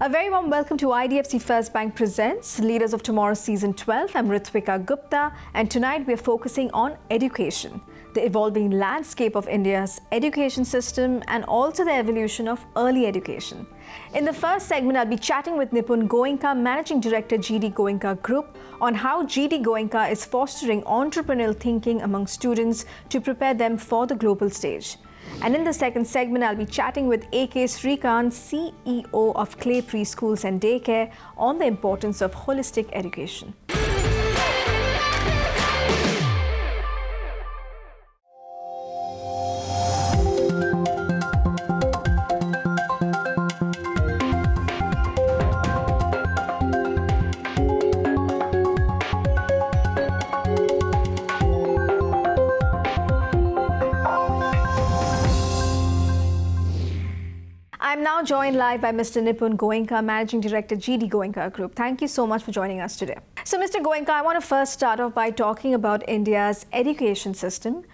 A very warm welcome to IDFC First Bank Presents Leaders of Tomorrow Season 12. I'm Ritwika Gupta, and tonight we're focusing on education, the evolving landscape of India's education system and also the evolution of early education. In the first segment, I'll be chatting with Nipun Goenka, Managing Director, Goenka Group, on how Goenka is fostering entrepreneurial thinking among students to prepare them for the global stage. And in the second segment, I'll be chatting with AK Srikanth, CEO of KLAY Preschools and Daycare, on the importance of holistic education. I'm now joined live by Mr. Nipun Goenka, Managing Director, Goenka Group. Thank you so much for joining us today. So, Mr. Goenka, I want to first start off by talking about India's education system.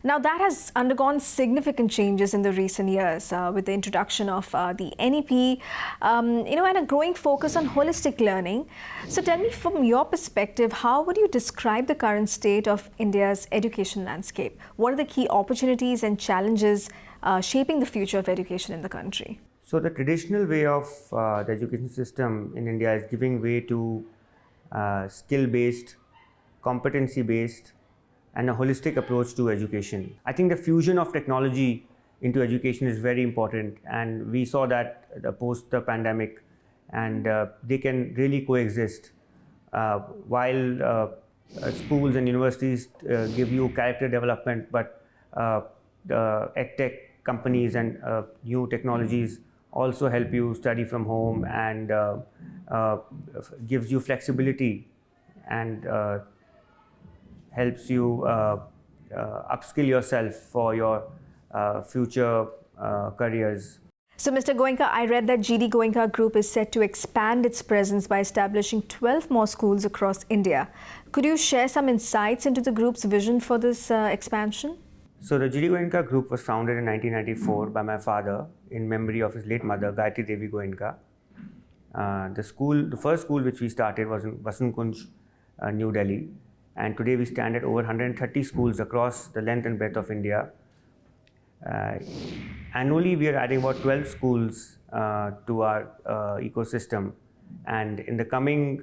Now, that has undergone significant changes in the recent years with the introduction of the NEP, and a growing focus on holistic learning. So, tell me, from your perspective, how would you describe the current state of India's education landscape? What are the key opportunities and challenges shaping the future of education in the country? So the traditional way of the education system in India is giving way to skill-based, competency-based, and a holistic approach to education. I think the fusion of technology into education is very important, and we saw that post the pandemic, and they can really coexist. While schools and universities give you character development, but the edtech companies and new technologies also help you study from home and gives you flexibility and helps you upskill yourself for your future careers. So, Mr. Goenka, I read that Goenka Group is set to expand its presence by establishing 12 more schools across India. Could you share some insights into the group's vision for this expansion? So the Goenka Group was founded in 1994 by my father in memory of his late mother, Devi Goenka. The first school which we started was in Vasankunj, New Delhi, and today we stand at over 130 schools across the length and breadth of India. Annually, we are adding about 12 schools to our ecosystem, and in the coming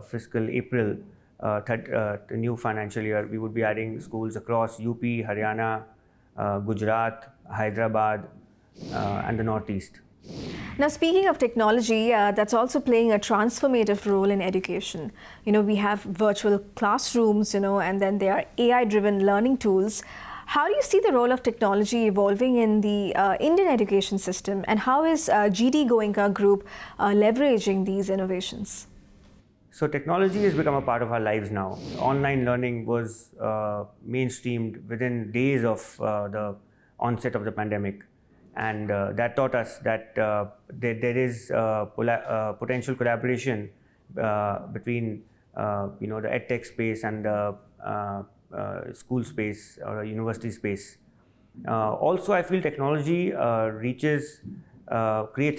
fiscal April, the new financial year, we would be adding schools across UP, Haryana, Gujarat, Hyderabad, and the Northeast. Now, speaking of technology, that's also playing a transformative role in education. We have virtual classrooms, and then there are AI-driven learning tools. How do you see the role of technology evolving in the Indian education system, and how is Goenka Group leveraging these innovations? So technology has become a part of our lives now. Online learning was mainstreamed within days of the onset of the pandemic, and that taught us that there is potential collaboration between the edtech space and the school space or university space. Also, I feel technology creates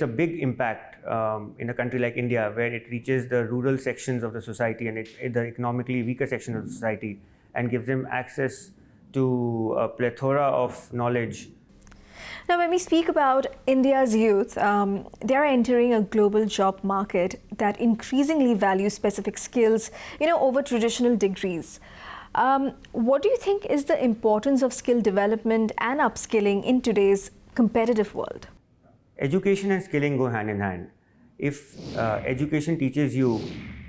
a big impact in a country like India, where it reaches the rural sections of the society and the economically weaker section of the society, and gives them access to a plethora of knowledge. Now, when we speak about India's youth, they are entering a global job market that increasingly values specific skills, over traditional degrees. What do you think is the importance of skill development and upskilling in today's competitive world? Education and skilling go hand in hand. If education teaches you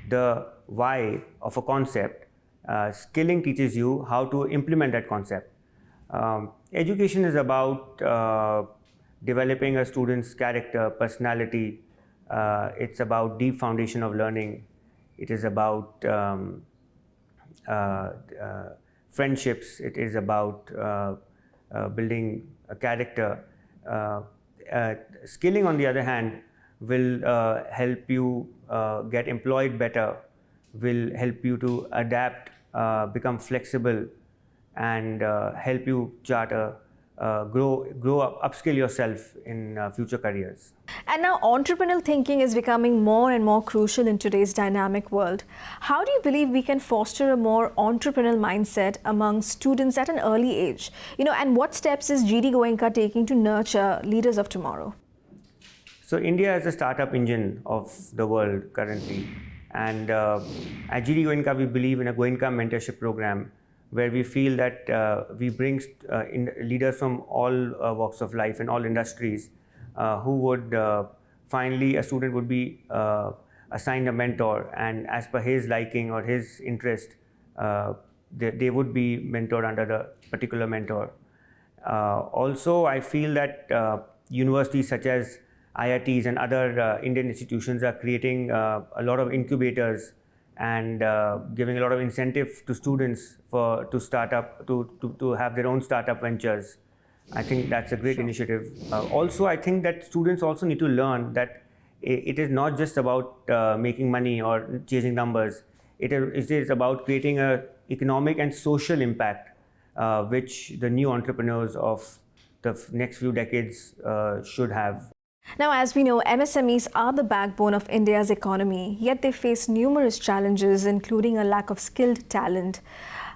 the why of a concept, skilling teaches you how to implement that concept. Education is about developing a student's character, personality. It's about deep foundation of learning. It is about friendships. It is about building a character. Skilling, on the other hand, will help you get employed better, will help you to adapt, become flexible, and help you chart grow up, upskill yourself in future careers. And now entrepreneurial thinking is becoming more and more crucial in today's dynamic world. How do you believe we can foster a more entrepreneurial mindset among students at an early age? And what steps is GD Goenka taking to nurture leaders of tomorrow? So India is a startup engine of the world currently, and at GD Goenka we believe in a Goenka mentorship program where we feel that we bring leaders from all walks of life and all industries who would finally, a student would be assigned a mentor, and as per his liking or his interest, they would be mentored under the particular mentor. Also, I feel that universities such as IITs and other Indian institutions are creating a lot of incubators and giving a lot of incentive to students to start up, to have their own startup ventures. I think that's a great initiative. Also, I think that students also need to learn that it is not just about making money or chasing numbers. It is about creating an economic and social impact, which the new entrepreneurs of the next few decades should have. Now, as we know, MSMEs are the backbone of India's economy, yet they face numerous challenges, including a lack of skilled talent.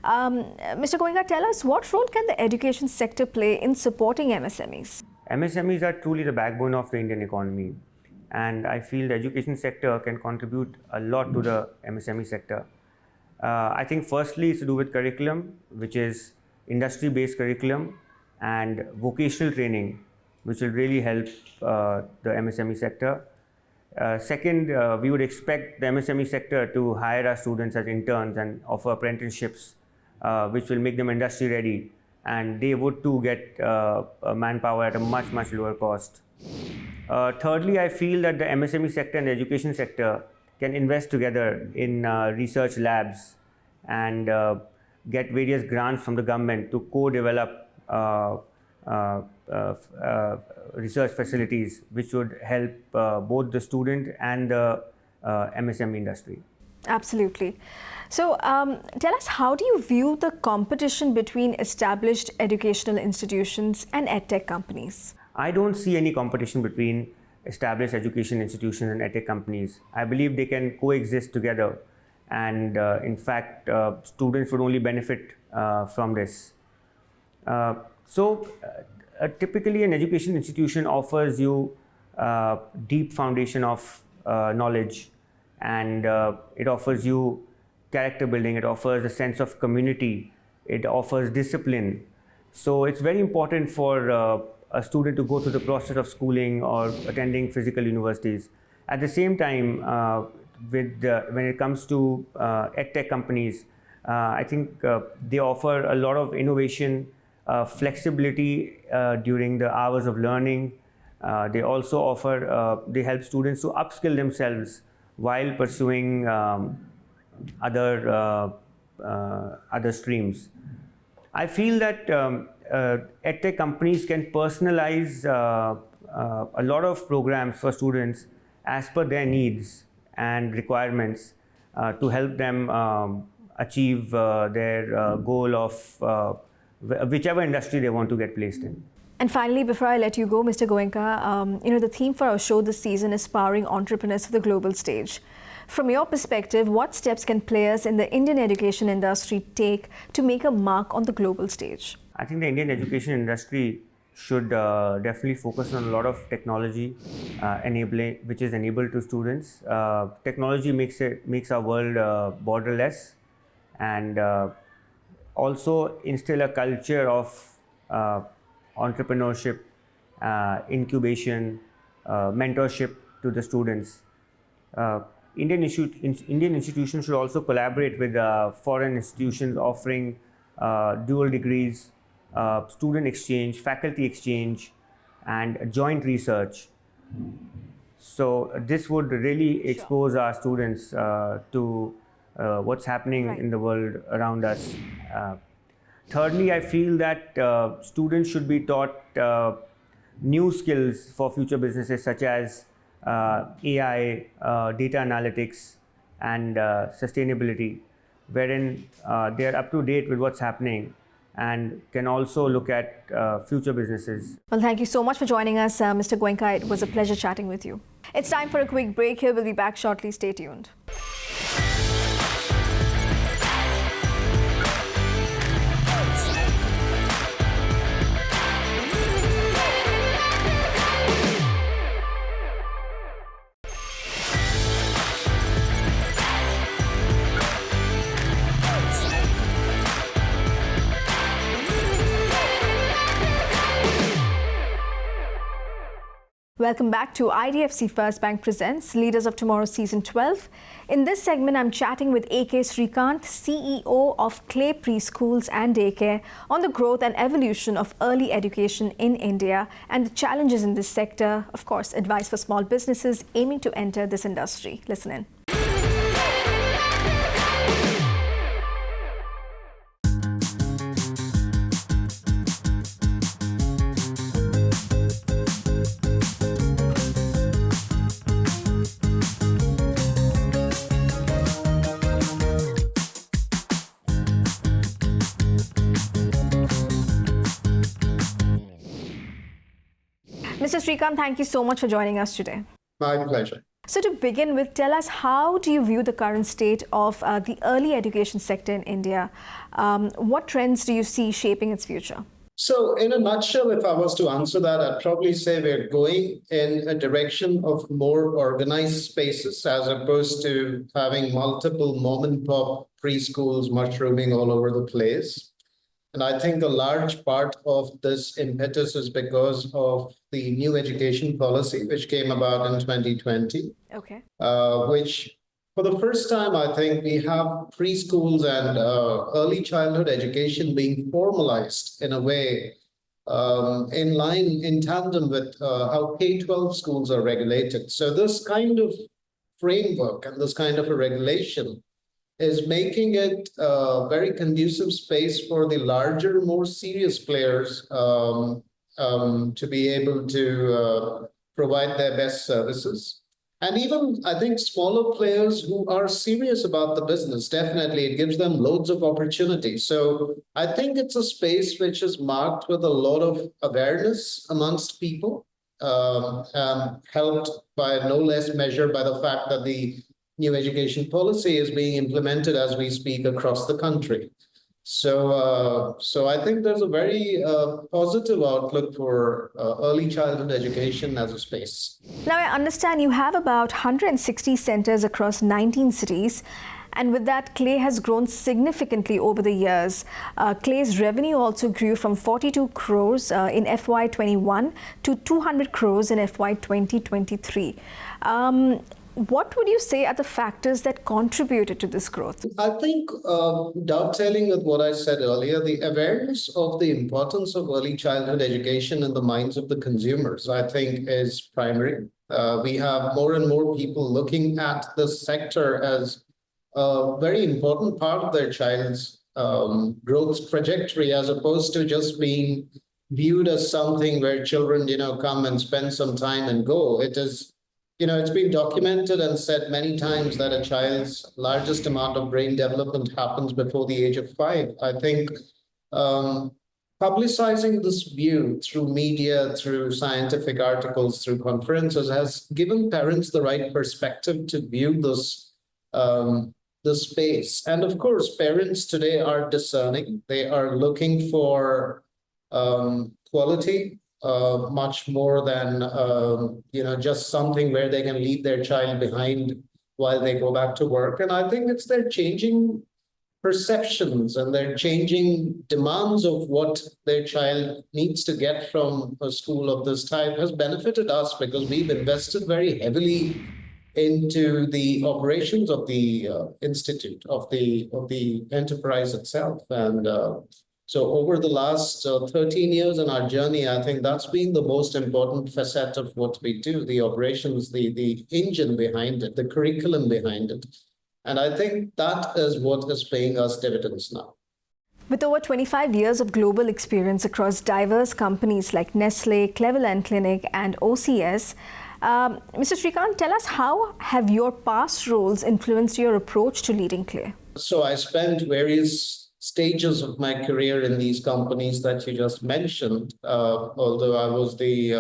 Mr. Goenka, tell us, what role can the education sector play in supporting MSMEs? MSMEs are truly the backbone of the Indian economy, and I feel the education sector can contribute a lot to the MSME sector. I think firstly it's to do with curriculum, which is industry-based curriculum and vocational training, which will really help the MSME sector. Second, we would expect the MSME sector to hire our students as interns and offer apprenticeships, which will make them industry ready, and they would too get manpower at a much lower cost. Thirdly, I feel that the MSME sector and the education sector can invest together in research labs and get various grants from the government to co-develop research facilities, which would help both the student and the MSME industry. Absolutely. So tell us, how do you view the competition between established educational institutions and edtech companies? I don't see any competition between established education institutions and edtech companies. I believe they can coexist together, and in fact, students would only benefit from this. Typically, an education institution offers you deep foundation of knowledge, and it offers you character building, it offers a sense of community, it offers discipline. So it's very important for a student to go through the process of schooling or attending physical universities. At the same time, when it comes to edtech companies, I think they offer a lot of innovation, flexibility during the hours of learning. They also offer, they help students to upskill themselves while pursuing other streams. I feel that edtech companies can personalize a lot of programs for students as per their needs and requirements to help them achieve their goal of whichever industry they want to get placed in. And finally, before I let you go, Mr. Goenka, the theme for our show this season is powering entrepreneurs for the global stage. From your perspective, what steps can players in the Indian education industry take to make a mark on the global stage? I think the Indian education industry should definitely focus on a lot of technology which is enabled to students. Technology makes our world borderless, and also instill a culture of entrepreneurship, incubation, mentorship to the students. Indian institutions should also collaborate with foreign institutions offering dual degrees, student exchange, faculty exchange, and joint research. So this would really expose our students to what's happening in the world around us. Thirdly, I feel that students should be taught new skills for future businesses such as AI, data analytics, and sustainability, wherein they are up to date with what's happening and can also look at future businesses. Well, thank you so much for joining us, Mr. Goenka. It was a pleasure chatting with you. It's time for a quick break here. We'll be back shortly. Stay tuned. Welcome back to IDFC First Bank Presents Leaders of Tomorrow Season 12. In this segment, I'm chatting with AK Srikanth, CEO of KLAY Preschools and Daycare, on the growth and evolution of early education in India and the challenges in this sector. Of course, advice for small businesses aiming to enter this industry. Listen in. Mr. Srikanth, thank you so much for joining us today. My pleasure. So to begin with, tell us, how do you view the current state of the early education sector in India? What trends do you see shaping its future? So in a nutshell, if I was to answer that, I'd probably say we're going in a direction of more organized spaces as opposed to having multiple mom and pop preschools mushrooming all over the place. And I think a large part of this impetus is because of the new education policy, which came about in 2020, which for the first time, I think we have preschools and early childhood education being formalized in a way in line, in tandem with how K-12 schools are regulated. So this kind of framework and this kind of a regulation is making it a very conducive space for the larger, more serious players to be able to provide their best services. And even, I think, smaller players who are serious about the business, definitely it gives them loads of opportunity. So I think it's a space which is marked with a lot of awareness amongst people, helped by no less measure by the fact that the new education policy is being implemented as we speak across the country. So I think there's a very positive outlook for early childhood education as a space. Now, I understand you have about 160 centers across 19 cities. And with that, KLAY has grown significantly over the years. KLAY's revenue also grew from 42 crores in FY21 to 200 crores in FY 2023. What would you say are the factors that contributed to this growth? I think, dovetailing with what I said earlier, the awareness of the importance of early childhood education in the minds of the consumers, I think, is primary. We have more and more people looking at this sector as a very important part of their child's growth trajectory, as opposed to just being viewed as something where children, come and spend some time and go. It is, it's been documented and said many times that a child's largest amount of brain development happens before the age of 5. I think publicizing this view through media, through scientific articles, through conferences has given parents the right perspective to view this space. And of course, parents today are discerning. They are looking for quality. Much more than, just something where they can leave their child behind while they go back to work. And I think it's their changing perceptions and their changing demands of what their child needs to get from a school of this type has benefited us, because we've invested very heavily into the operations of the institute, of the enterprise itself. And so over the last 13 years in our journey, I think that's been the most important facet of what we do, the operations, the engine behind it, the curriculum behind it. And I think that is what is paying us dividends now. With over 25 years of global experience across diverse companies like Nestle, Cleveland Clinic and OCS, Mr. Srikanth, tell us, how have your past roles influenced your approach to leading KLAY? So I spent various stages of my career in these companies that you just mentioned, although I was the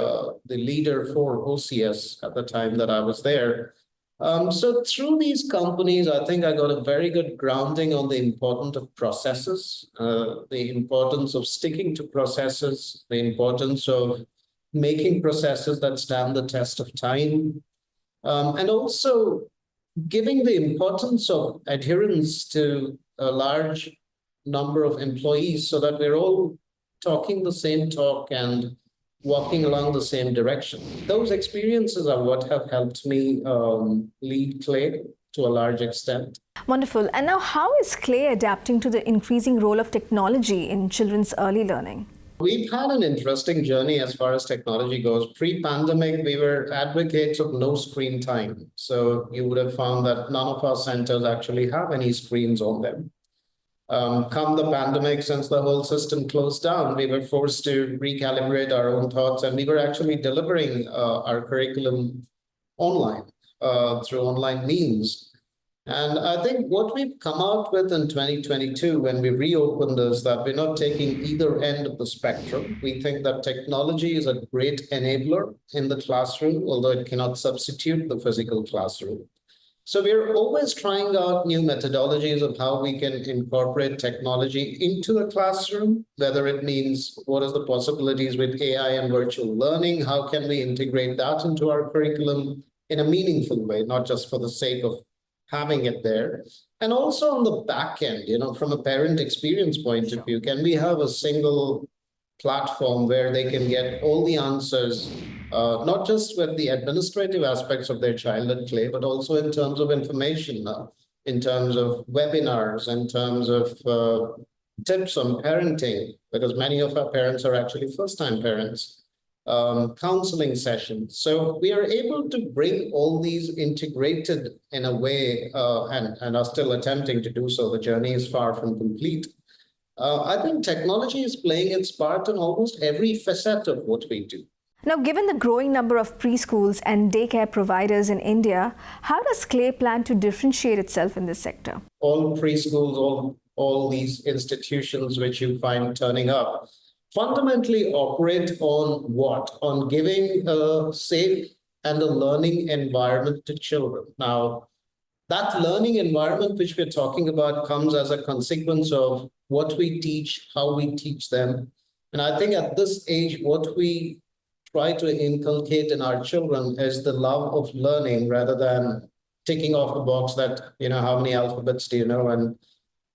leader for OCS at the time that I was there. So through these companies, I think I got a very good grounding on the importance of processes, the importance of sticking to processes, the importance of making processes that stand the test of time, and also giving the importance of adherence to a large number of employees so that we're all talking the same talk and walking along the same direction. Those experiences are what have helped me lead KLAY to a large extent. Wonderful. And now, how is KLAY adapting to the increasing role of technology in children's early learning? We've had an interesting journey as far as technology goes. Pre-pandemic, we were advocates of no screen time. So you would have found that none of our centers actually have any screens on them. Come the pandemic, since the whole system closed down, we were forced to recalibrate our own thoughts, and we were actually delivering our curriculum online through online means. And I think what we've come out with in 2022, when we reopened, is that we're not taking either end of the spectrum. We think that technology is a great enabler in the classroom, although it cannot substitute the physical classroom. So we're always trying out new methodologies of how we can incorporate technology into the classroom, whether it means what is the possibilities with AI and virtual learning, how can we integrate that into our curriculum in a meaningful way, not just for the sake of having it there. And also on the back end, from a parent experience point of view, can we have a single platform where they can get all the answers, not just with the administrative aspects of their child at KLAY, but also in terms of information, in terms of webinars, in terms of tips on parenting, because many of our parents are actually first-time parents, counseling sessions. So we are able to bring all these integrated in a way, and are still attempting to do so. The journey is far from complete. I think technology is playing its part in almost every facet of what we do. Now, given the growing number of preschools and daycare providers in India, how does KLAY plan to differentiate itself in this sector? All preschools, all these institutions which you find turning up, fundamentally operate on what? On giving a safe and a learning environment to children. Now, that learning environment which we're talking about comes as a consequence of what we teach, how we teach them. And I think at this age, what we try to inculcate in our children is the love of learning rather than ticking off a box that, how many alphabets do you know and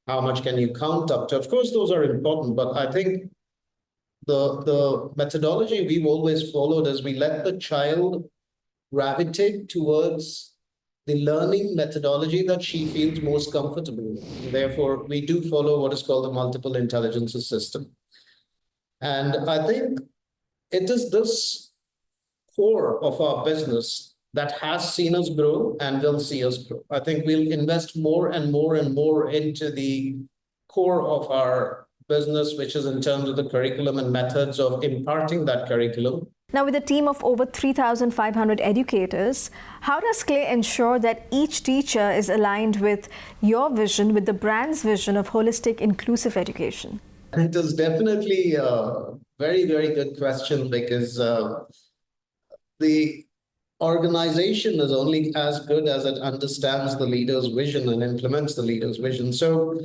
how much can you count up to? Of course, those are important, but I think the methodology we've always followed is we let the child gravitate towards the learning methodology that she feels most comfortable with. Therefore, we do follow what is called the multiple intelligences system. And I think it is this core of our business that has seen us grow and will see us grow. I think we'll invest more and more and more into the core of our business, which is in terms of the curriculum and methods of imparting that curriculum. Now, with a team of over 3,500 educators, how does KLAY ensure that each teacher is aligned with your vision, with the brand's vision of holistic, inclusive education? It is definitely a very, very good question, because the organization is only as good as it understands the leader's vision and implements the leader's vision. So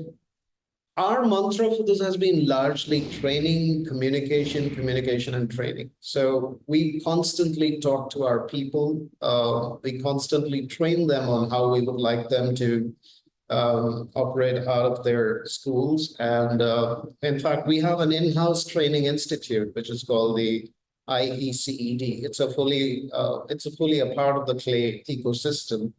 our mantra for this has been largely training, communication, and training. So we constantly talk to our people. We constantly train them on how we would like them to operate out of their schools. And in fact, we have an in-house training institute, which is called the IECED. It's a fully a part of the KLAY ecosystem,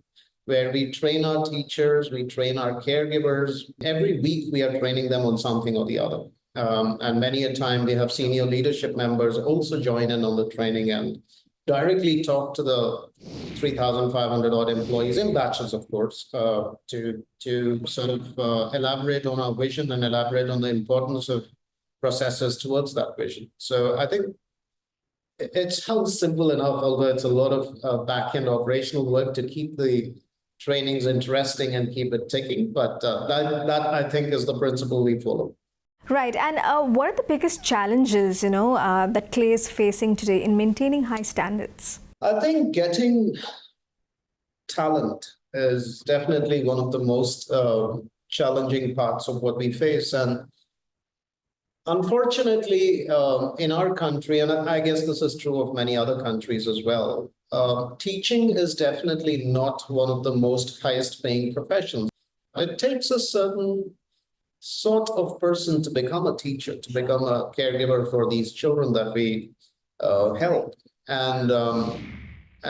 where we train our teachers, we train our caregivers. Every week we are training them on something or the other. And many a time we have senior leadership members also join in on the training and directly talk to the 3,500 odd employees in batches, of course, to sort of elaborate on our vision and elaborate on the importance of processes towards that vision. So I think it sounds simple enough, although it's a lot of back-end operational work to keep the trainings interesting and keep it ticking. But that I think is the principle we follow. Right. And what are the biggest challenges, that KLAY is facing today in maintaining high standards? I think getting talent is definitely one of the most challenging parts of what we face. And unfortunately, in our country, and I guess this is true of many other countries as well, teaching is definitely not one of the most highest paying professions. It takes a certain sort of person to become a teacher, to become a caregiver for these children that we help. And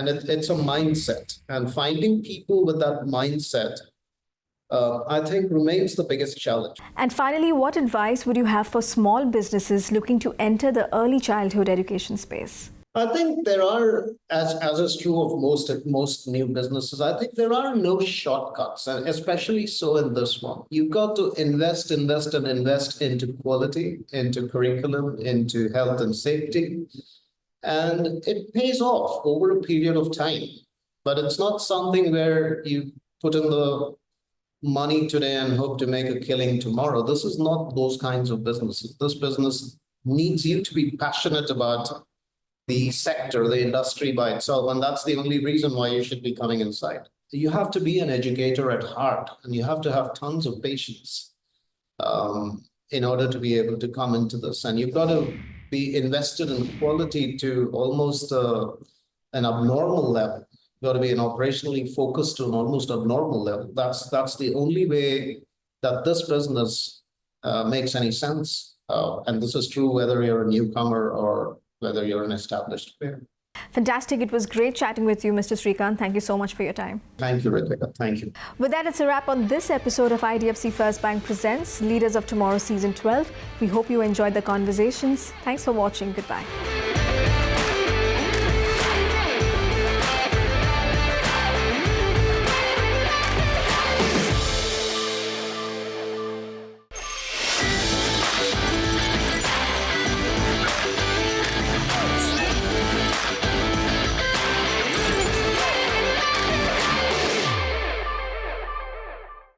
it's a mindset. And finding people with that mindset, I think, remains the biggest challenge. And finally, what advice would you have for small businesses looking to enter the early childhood education space? I think there are, as is true of most new businesses, I think there are no shortcuts, and especially so in this one. You've got to invest into quality, into curriculum, into health and safety, and it pays off over a period of time. But it's not something where you put in the money today and hope to make a killing tomorrow. This is not those kinds of businesses. This business needs you to be passionate about the sector, the industry by itself, and that's the only reason why you should be coming inside. You have to be an educator at heart, and you have to have tons of patience in order to be able to come into this. And you've got to be invested in quality to almost an abnormal level. You've got to be an operationally focused to an almost abnormal level. That's the only way that this business makes any sense. And this is true whether you're a newcomer or whether you're an established player. Fantastic. It was great chatting with you, Mr. Srikanth. Thank you so much for your time. Thank you, Ritwika. Thank you. With that, it's a wrap on this episode of IDFC First Bank Presents Leaders of Tomorrow Season 12. We hope you enjoyed the conversations. Thanks for watching. Goodbye.